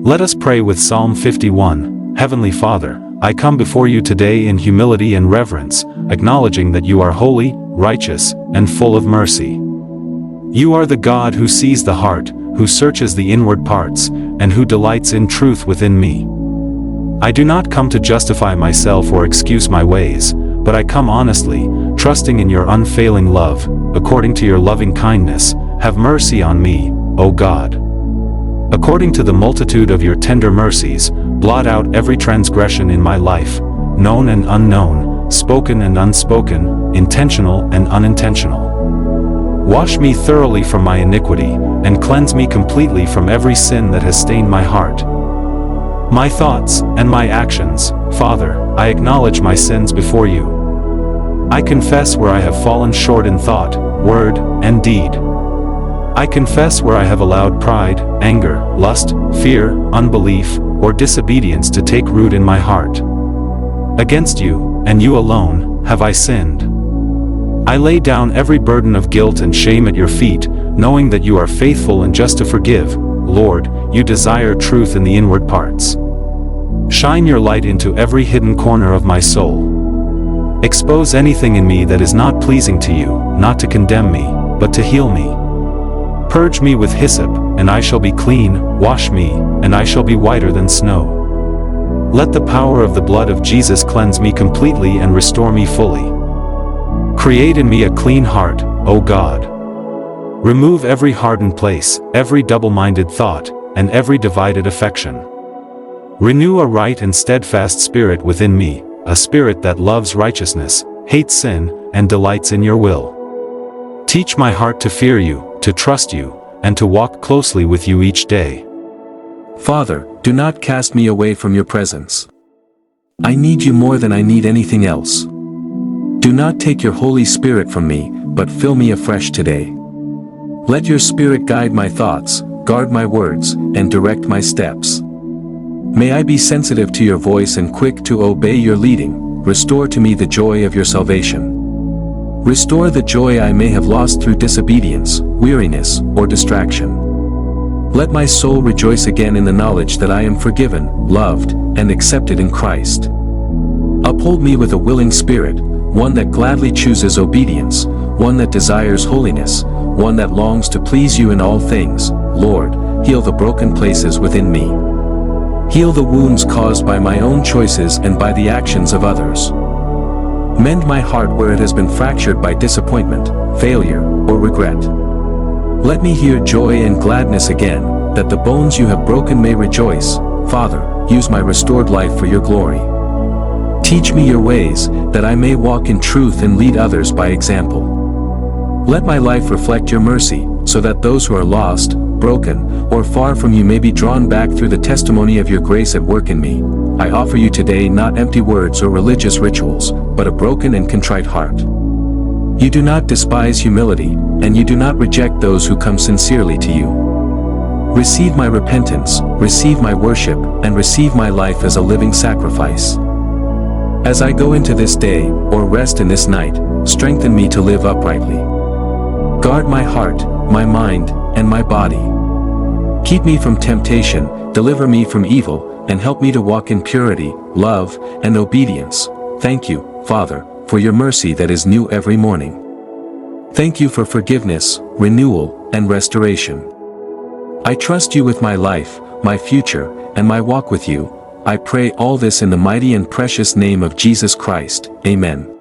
Let us pray with Psalm 51. Heavenly Father, I come before you today in humility and reverence, acknowledging that you are holy, righteous, and full of mercy. You are the God who sees the heart, who searches the inward parts, and who delights in truth within me. I do not come to justify myself or excuse my ways, but I come honestly, trusting in your unfailing love. According to your loving kindness, have mercy on me, O God. According to the multitude of your tender mercies, blot out every transgression in my life, known and unknown, spoken and unspoken, intentional and unintentional. Wash me thoroughly from my iniquity, and cleanse me completely from every sin that has stained my heart. My thoughts and my actions, Father, I acknowledge my sins before you. I confess where I have fallen short in thought, word, and deed. I confess where I have allowed pride, anger, lust, fear, unbelief, or disobedience to take root in my heart. Against you, and you alone, have I sinned. I lay down every burden of guilt and shame at your feet, knowing that you are faithful and just to forgive. Lord, you desire truth in the inward parts. Shine your light into every hidden corner of my soul. Expose anything in me that is not pleasing to you, not to condemn me, but to heal me. Purge me with hyssop, and I shall be clean, wash me, and I shall be whiter than snow. Let the power of the blood of Jesus cleanse me completely and restore me fully. Create in me a clean heart, O God. Remove every hardened place, every double-minded thought, and every divided affection. Renew a right and steadfast spirit within me, a spirit that loves righteousness, hates sin, and delights in your will. Teach my heart to fear you, to trust you, and to walk closely with you each day. Father, do not cast me away from your presence. I need you more than I need anything else. Do not take your Holy Spirit from me, but fill me afresh today. Let your Spirit guide my thoughts, guard my words, and direct my steps. May I be sensitive to your voice and quick to obey your leading. Restore to me the joy of your salvation. Restore the joy I may have lost through disobedience, weariness, or distraction. Let my soul rejoice again in the knowledge that I am forgiven, loved, and accepted in Christ. Uphold me with a willing spirit, one that gladly chooses obedience, one that desires holiness, one that longs to please you in all things. Lord, heal the broken places within me. Heal the wounds caused by my own choices and by the actions of others. Mend my heart where it has been fractured by disappointment, failure, or regret. Let me hear joy and gladness again, that the bones you have broken may rejoice. Father, use my restored life for your glory. Teach me your ways, that I may walk in truth and lead others by example. Let my life reflect your mercy, so that those who are lost, broken, or far from you may be drawn back through the testimony of your grace at work in me. I offer you today not empty words or religious rituals, but a broken and contrite heart. You do not despise humility, and you do not reject those who come sincerely to you. Receive my repentance, receive my worship, and receive my life as a living sacrifice. As I go into this day, or rest in this night, strengthen me to live uprightly. Guard my heart, my mind, and my body. Keep me from temptation, deliver me from evil, and help me to walk in purity, love, and obedience. Thank you, Father, for your mercy that is new every morning. Thank you for forgiveness, renewal, and restoration. I trust you with my life, my future, and my walk with you. I pray all this in the mighty and precious name of Jesus Christ. Amen.